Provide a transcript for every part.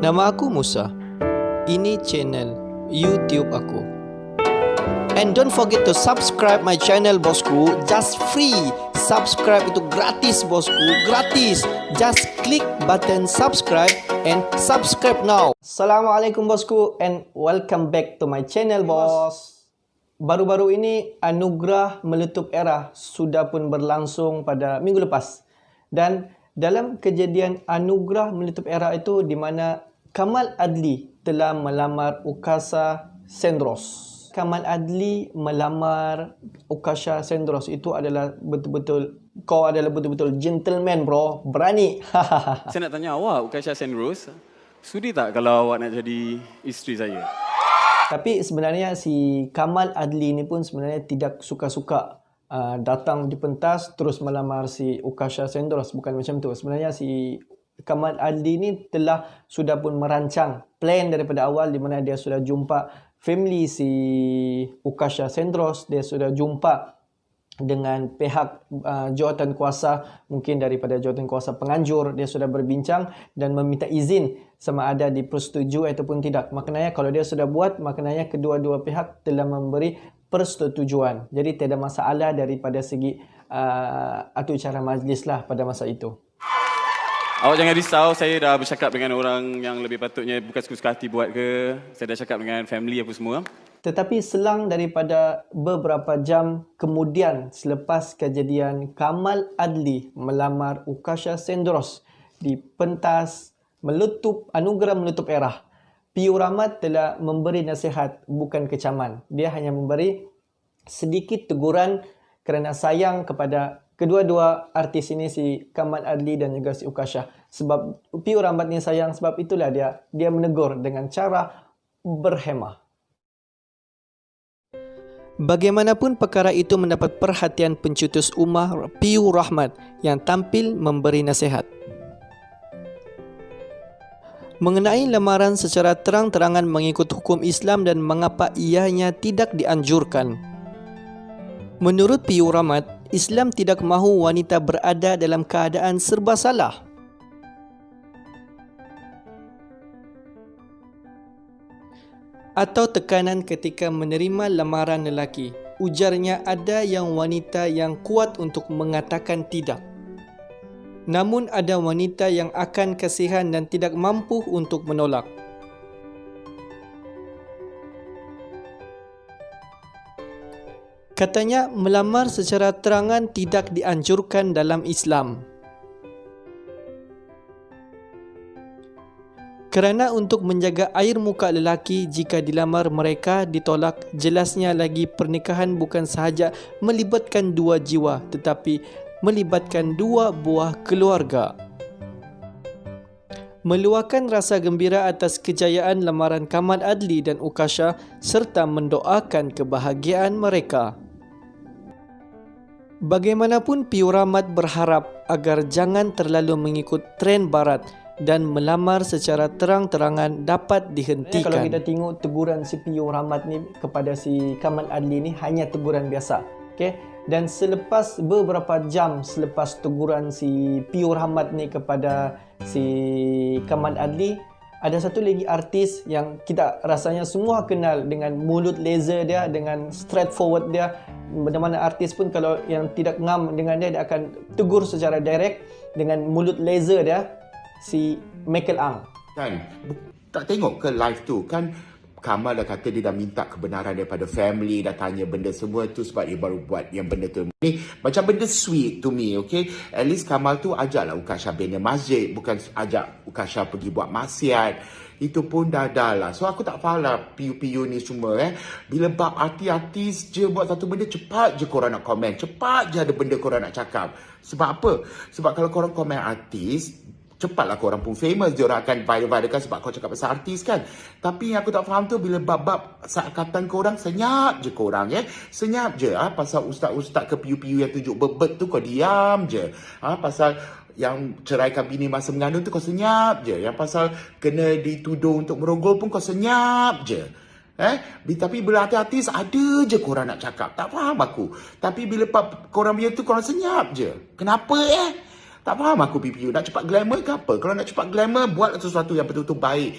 Nama aku Musa. Ini channel YouTube aku. And don't forget to subscribe my channel bosku. Just free. Subscribe itu gratis bosku. Gratis. Just click button subscribe and subscribe now. Assalamualaikum bosku and welcome back to my channel bos. Baru-baru ini anugerah meletup era sudah pun berlangsung pada minggu lepas. Dan dalam kejadian anugerah meletup era itu di mana Kamal Adli telah melamar Ukasha Sendros. Kamal Adli melamar Ukasha Sendros itu adalah betul-betul, kau adalah betul-betul gentleman bro, berani. Saya nak tanya awak, Ukasha Sendros, sudi tak kalau awak nak jadi isteri saya? Tapi sebenarnya si Kamal Adli ni pun sebenarnya tidak suka-suka datang di pentas terus melamar si Ukasha Sendros. Bukan macam tu. Sebenarnya si Kamal Adli ni sudah pun merancang plan daripada awal di mana dia sudah jumpa family si Ukasha Sendros. Dia sudah jumpa dengan pihak jawatan kuasa, mungkin daripada jawatan kuasa penganjur. Dia sudah berbincang dan meminta izin sama ada dipersetujui ataupun tidak. Maknanya kalau dia sudah buat, maknanya kedua-dua pihak telah memberi persetujuan. Jadi tiada masalah daripada segi atur cara majlis lah pada masa itu. Awak jangan risau, saya dah bercakap dengan orang yang lebih patutnya bukan suka-suka hati buat ke. Saya dah cakap dengan family apa semua. Tetapi selang daripada beberapa jam kemudian selepas kejadian Kamal Adli melamar Ukasha Sendros di pentas anugerah meletup era, P.U. Rahmat telah memberi nasihat, bukan kecaman. Dia hanya memberi sedikit teguran kerana sayang kepada kedua-dua artis ini, si Kamal Adli dan juga si Ukasha. Sebab P.U. Rahmat ni sayang, sebab itulah dia menegur dengan cara berhemah. Bagaimanapun perkara itu mendapat perhatian pencetus ummah P.U. Rahmat yang tampil memberi nasihat. Mengenai lamaran secara terang-terangan mengikut hukum Islam dan mengapa ianya tidak dianjurkan. Menurut P.U. Rahmat, Islam tidak mahu wanita berada dalam keadaan serba salah. Atau tekanan ketika menerima lamaran lelaki. Ujarnya ada yang wanita yang kuat untuk mengatakan tidak. Namun ada wanita yang akan kasihan dan tidak mampu untuk menolak. Katanya melamar secara terangan tidak dianjurkan dalam Islam. Kerana untuk menjaga air muka lelaki jika dilamar mereka ditolak, jelasnya lagi pernikahan bukan sahaja melibatkan dua jiwa tetapi melibatkan dua buah keluarga. Meluahkan rasa gembira atas kejayaan lamaran Kamal Adli dan Ukasha serta mendoakan kebahagiaan mereka. Bagaimanapun P.U. Rahmat berharap agar jangan terlalu mengikut tren barat dan melamar secara terang-terangan dapat dihentikan. Kalau kita tengok teguran si P.U. Rahmat ni kepada si Kamal Adli ni hanya teguran biasa. Okay? Dan selepas beberapa jam selepas teguran si P.U. Rahmat ni kepada si Kamal Adli, ada satu lagi artis yang kita rasanya semua kenal dengan mulut laser dia, dengan straightforward dia. Mana-mana artis pun kalau yang tidak ngam dengan dia akan tegur secara direct dengan mulut laser dia, si Michael Ang. Kan, tak tengok ke live tu kan, Kamal dah kata dia dah minta kebenaran daripada family, dah tanya benda semua tu sebab dia baru buat yang benda tu. Ni macam benda sweet to me, okay? At least Kamal tu ajaklah Ukasha bina masjid, bukan ajak Ukasha pergi buat maksiat. Itu pun dah lah. So aku tak faham lah PU ni semua Bila bab artis je buat satu benda, cepat je korang nak komen, cepat je ada benda korang nak cakap. Sebab apa? Sebab kalau korang komen artis, cepatlah korang pun famous, diorang akan viral kan sebab kau cakap pasal artis kan. Tapi yang aku tak faham tu bila bab-bab seakatan korang, senyap je korang senyap je. Pasal ustaz-ustaz ke PU yang tunjuk bebet tu kau diam je. Pasal yang ceraikan bini masa mengandung tu kau senyap je. Yang pasal kena dituduh untuk merogol pun kau senyap je. Tapi bila artis ada je korang nak cakap. Tak faham aku. Tapi bila korang punya tu korang senyap je. Kenapa Tak faham aku PPU. Nak cepat glamour ke apa? Kalau nak cepat glamour, buat sesuatu yang betul-betul baik.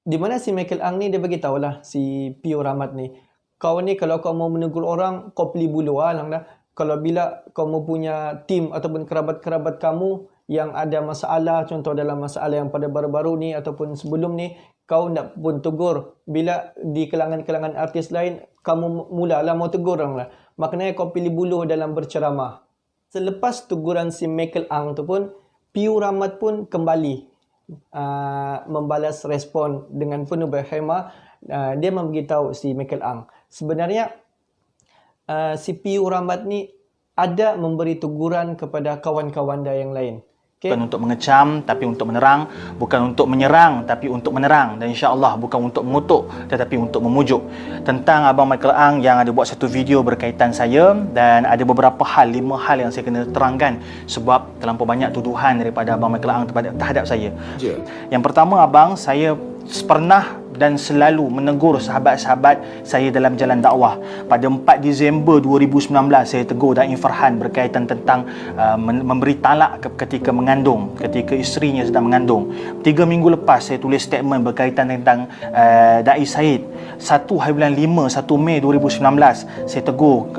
Di mana si Michael Ang ni dia bagi tahulah si Pio Rahmat ni. Kau ni kalau kau mau menegur orang, kau pilih bulu lang dah. Kalau bila kau mau punya tim ataupun kerabat-kerabat kamu yang ada masalah, contoh dalam masalah yang pada baru-baru ni ataupun sebelum ni, kau nak pun tegur. Bila di kalangan-kalangan artis lain, kamu mulalah mau tegur orang lah. Maknanya kau pilih buluh dalam berceramah. Selepas teguran si Michael Ang tu pun, Pio Rahmat pun kembali membalas respon dengan penuh berhema. Dia memberitahu si Michael Ang, sebenarnya si Pio Rahmat ni ada memberi teguran kepada kawan-kawan dia yang lain. Bukan untuk mengecam, tapi untuk menerang. Bukan untuk menyerang, tapi untuk menerang. Dan insya-Allah bukan untuk mengutuk, tetapi untuk memujuk. Tentang Abang Michael Ang yang ada buat satu video berkaitan saya, dan ada beberapa hal, 5 hal yang saya kena terangkan sebab terlampau banyak tuduhan daripada Abang Michael Ang terhadap saya. Yang pertama, Abang, saya pernah dan selalu menegur sahabat-sahabat saya dalam jalan dakwah. Pada 4 Disember 2019 saya tegur Da'i Farhan berkaitan tentang memberi talak ketika mengandung, ketika isterinya sedang mengandung. 3 minggu lepas saya tulis statement berkaitan tentang Da'i Said. 1 Mei 2019 saya tegur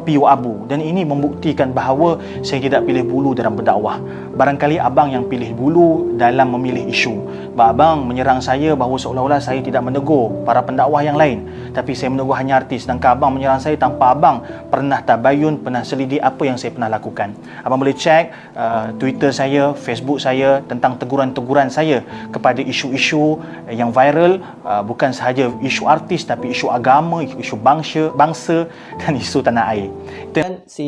Pio Abu, dan ini membuktikan bahawa saya tidak pilih bulu dalam berdakwah. Barangkali abang yang pilih bulu dalam memilih isu. Abang menyerang saya bahawa seolah-olah saya tidak menegur para pendakwah yang lain, tapi saya menegur hanya artis. Sedangkan abang menyerang saya tanpa abang pernah tabayun, pernah selidik apa yang saya pernah lakukan. Abang boleh cek Twitter saya, Facebook saya tentang teguran-teguran saya kepada isu-isu yang viral, bukan sahaja isu artis tapi isu agama, isu bangsa dan isu tanah air. Dan si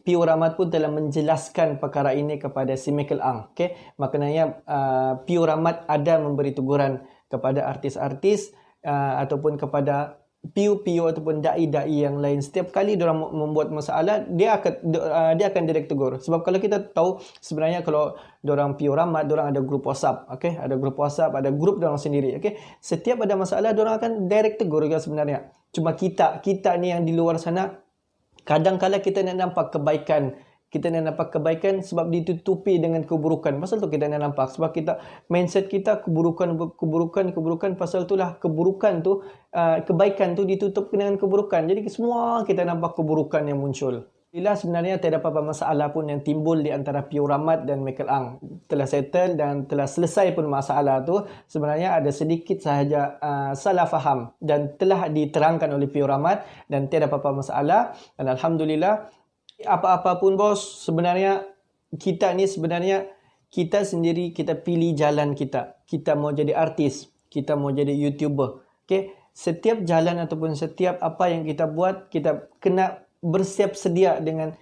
Pio Rahmat pun telah menjelaskan perkara ini kepada si Michael Ang. Maknanya Pio Rahmat ada memberi teguran kepada artis-artis ataupun kepada Pio ataupun da'i-da'i yang lain. Setiap kali diorang membuat masalah, dia akan direct tegur. Sebab kalau kita tahu sebenarnya kalau diorang Pio Rahmat, diorang ada grup WhatsApp, ada grup WhatsApp, ada grup diorang sendiri, Setiap ada masalah diorang akan direct tegur juga sebenarnya. Cuma kita ni yang di luar sana, kadang-kala kita nak nampak kebaikan. Kita nak nampak kebaikan sebab ditutupi dengan keburukan. Pasal tu kita nak nampak. Sebab kita, mindset kita keburukan. Pasal itulah keburukan tu, kebaikan tu ditutup dengan keburukan. Jadi semua kita nampak keburukan yang muncul. Bila sebenarnya tidak ada apa-apa masalah pun yang timbul di antara Pio Rahmat dan Michael Ang. Telah settle dan telah selesai pun masalah tu. Sebenarnya ada sedikit sahaja salah faham. Dan telah diterangkan oleh Pio Rahmat. Dan tidak ada apa-apa masalah. Dan Alhamdulillah, apa-apa pun bos, sebenarnya kita sendiri kita pilih jalan kita. Kita mau jadi artis, kita mau jadi YouTuber. Setiap jalan ataupun setiap apa yang kita buat, kita kena bersiap sedia dengan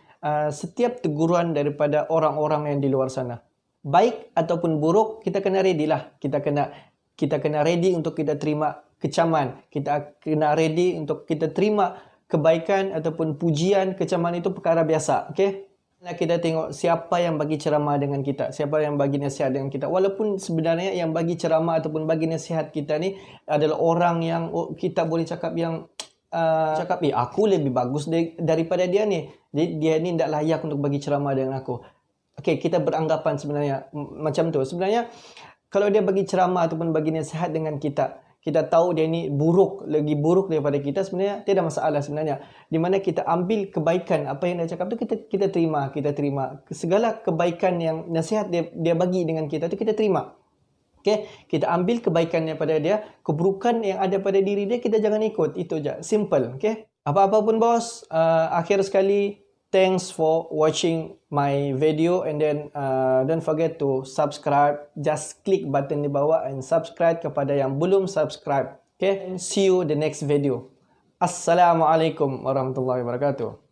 setiap teguran daripada orang-orang yang di luar sana. Baik ataupun buruk, kita kena ready lah. Kita kena ready untuk kita terima kecaman. Kita kena ready untuk kita terima kebaikan ataupun pujian. Kecaman itu perkara biasa. Nah, kita tengok siapa yang bagi ceramah dengan kita, siapa yang bagi nasihat dengan kita. Walaupun sebenarnya yang bagi ceramah ataupun bagi nasihat kita ni adalah orang yang kita boleh cakap yang aku lebih bagus daripada dia ni. Jadi dia ni tak layak untuk bagi ceramah dengan aku. Kita beranggapan sebenarnya macam tu. Sebenarnya kalau dia bagi ceramah ataupun bagi nasihat dengan kita, kita tahu dia ni lagi buruk daripada kita, sebenarnya tidak masalah sebenarnya. Di mana kita ambil kebaikan, apa yang dia cakap tu kita terima. Segala kebaikan yang nasihat dia bagi dengan kita tu kita terima. Kita ambil kebaikan daripada dia, keburukan yang ada pada diri dia kita jangan ikut. Itu je, simple. Apa-apa pun bos, akhir sekali, thanks for watching my video, and then don't forget to subscribe. Just click button di bawah and subscribe kepada yang belum subscribe. And see you the next video. Assalamualaikum warahmatullahi wabarakatuh.